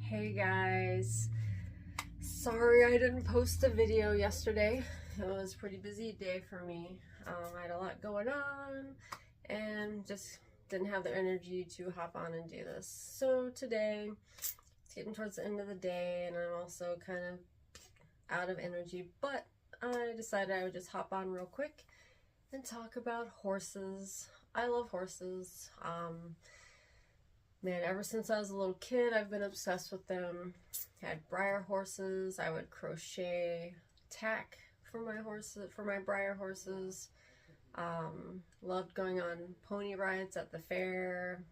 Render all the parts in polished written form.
Hey guys, sorry I didn't post a video yesterday. It was a pretty busy day for me. I had a lot going on and just didn't have the energy to hop on and do this. So today, it's getting towards the end of the day and I'm also kind of out of energy, but I decided I would just hop on real quick and talk about horses. I love horses. Man, ever since I was a little kid, I've been obsessed with them. I had Breyer horses. I would crochet tack for my horses, for my Breyer horses. Loved going on pony rides at the fair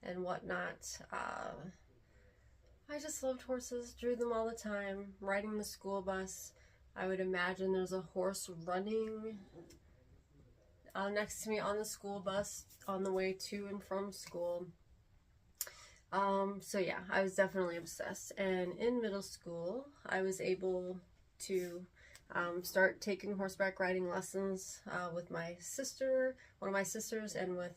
and whatnot. I just loved horses, drew them all the time. Riding the school bus, I would imagine there's a horse running next to me on the school bus on the way to and from school. So yeah, I was definitely obsessed. And in middle school, I was able to start taking horseback riding lessons with my sister, one of my sisters, and with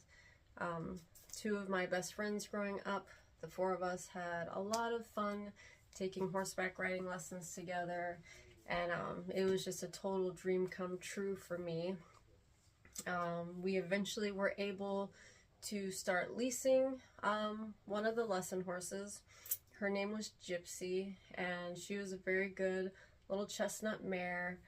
two of my best friends growing up. The four of us had a lot of fun taking horseback riding lessons together, and it was just a total dream come true for me. We eventually were able to start leasing one of the lesson horses. Her name was Gypsy, and she was a very good little chestnut mare.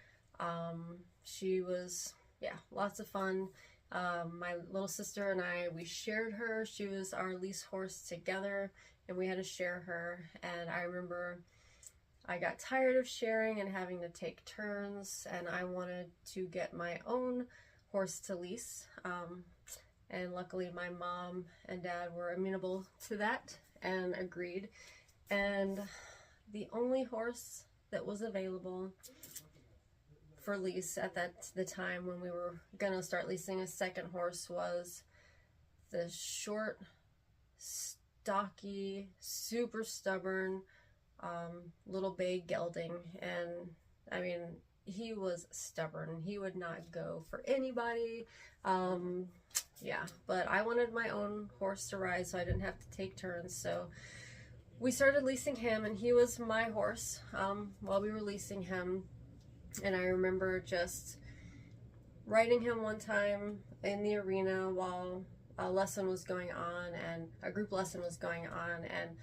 She was, yeah, lots of fun. My little sister and I, we shared her. She was our lease horse together, and we had to share her. And I remember I got tired of sharing and having to take turns, and I wanted to get my own horse to lease. And luckily my mom and dad were amenable to that and agreed. And the only horse that was available for lease at the time when we were gonna start leasing a second horse was the short, stocky, super stubborn little bay gelding. And I mean, he was stubborn. He would not go for anybody. Yeah, but I wanted my own horse to ride so I didn't have to take turns. So we started leasing him, and he was my horse while we were leasing him. And I remember just riding him one time in the arena while a lesson was going on, and a group lesson was going on, and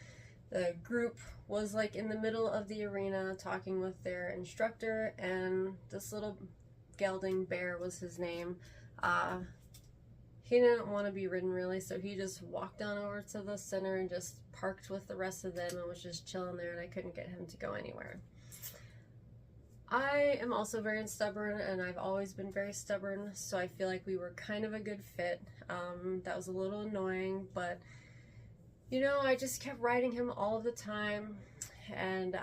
the group was like in the middle of the arena talking with their instructor, and this little gelding, Bear was his name, he didn't want to be ridden really, so he just walked on over to the center and just parked with the rest of them and was just chilling there, and I couldn't get him to go anywhere. I am also very stubborn, and I've always been very stubborn, so I feel like we were kind of a good fit. That was a little annoying, but you know, I just kept riding him all of the time, and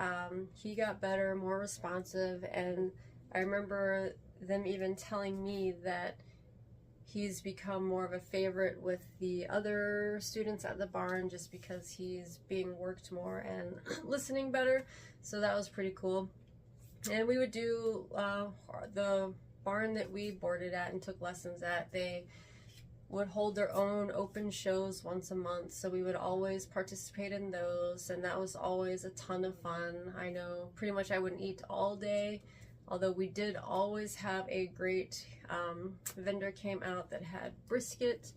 he got better, more responsive, and I remember them even telling me that he's become more of a favorite with the other students at the barn just because he's being worked more and listening better, so that was pretty cool. And we would do the barn that we boarded at and took lessons at, they would hold their own open shows once a month, so we would always participate in those, and that was always a ton of fun. I know pretty much I wouldn't eat all day, although we did always have a great vendor came out that had brisket,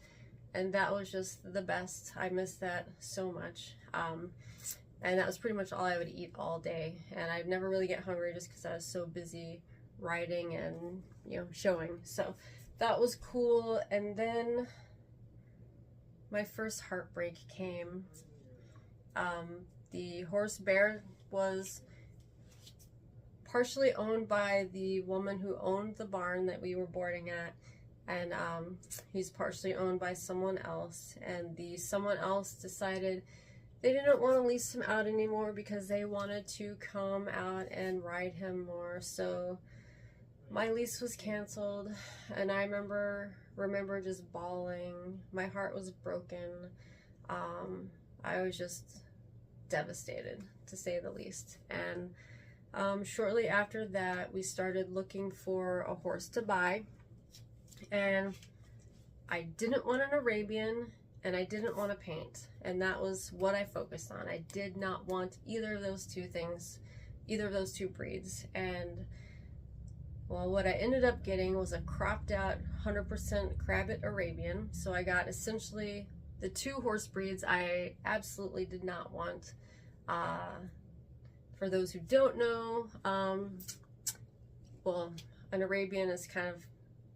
and that was just the best. I miss that so much. And that was pretty much all I would eat all day, and I'd never really get hungry just because I was so busy riding and, you know, showing. So that was cool. And then my first heartbreak came. The horse Bear was partially owned by the woman who owned the barn that we were boarding at, and he's partially owned by someone else, and the someone else decided they didn't want to lease him out anymore because they wanted to come out and ride him more. So my lease was canceled, and I remember just bawling. My heart was broken. I was just devastated, to say the least. And shortly after that, we started looking for a horse to buy, and I didn't want an Arabian, and I didn't want to paint, and that was what I focused on. I did not want either of those two things, either of those two breeds. And well, what I ended up getting was a cropped out 100% Crabbit Arabian. So I got essentially the two horse breeds I absolutely did not want. For those who don't know, well, an Arabian is kind of,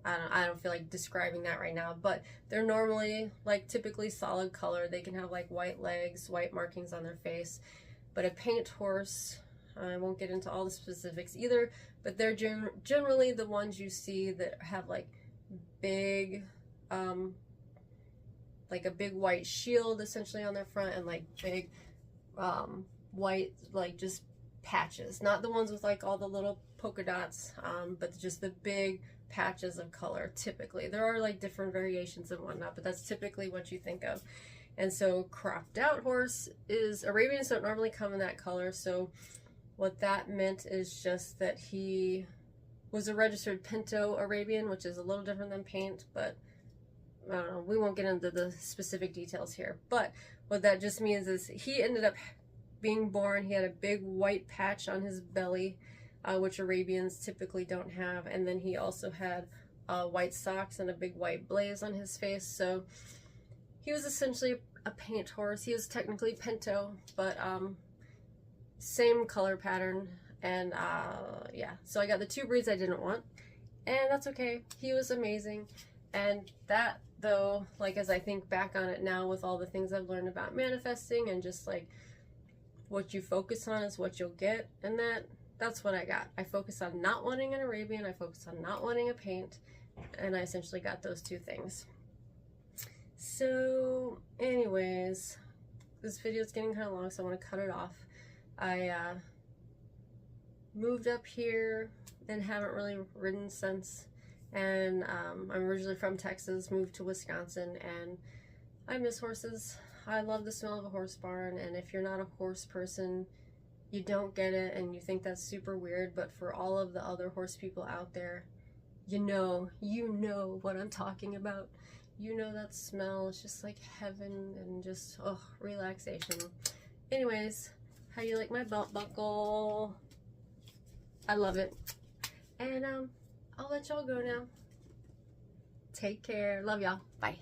I don't feel like describing that right now, but they're normally like typically solid color. They can have like white legs, white markings on their face. But a paint horse, I won't get into all the specifics either, but they're generally the ones you see that have like big, like a big white shield essentially on their front, and like big white, like just patches. Not the ones with like all the little polka dots, but just the big patches of color typically. There are like different variations and whatnot, but that's typically what you think of. And so cropped out horse is, Arabians don't normally come in that color, so what that meant is just that he was a registered Pinto Arabian, which is a little different than paint, but I don't know, we won't get into the specific details here. But what that just means is he ended up being born, he had a big white patch on his belly, which Arabians typically don't have, and then he also had white socks and a big white blaze on his face. So he was essentially a paint horse. He was technically Pinto, but same color pattern. And yeah, so I got the two breeds I didn't want, and that's okay. He was amazing. And that, though, like as I think back on it now with all the things I've learned about manifesting and just like what you focus on is what you'll get, and that's what I got. I focused on not wanting an Arabian, I focused on not wanting a paint, and I essentially got those two things. So anyways, this video is getting kind of long, so I want to cut it off. I moved up here and haven't really ridden since, and I'm originally from Texas, moved to Wisconsin, and I miss horses. I love the smell of a horse barn, and if you're not a horse person, you don't get it, and you think that's super weird, but for all of the other horse people out there, you know what I'm talking about. You know that smell. It's just like heaven and just, oh, relaxation. Anyways, how do you like my belt buckle? I love it. And I'll let y'all go now. Take care. Love y'all. Bye.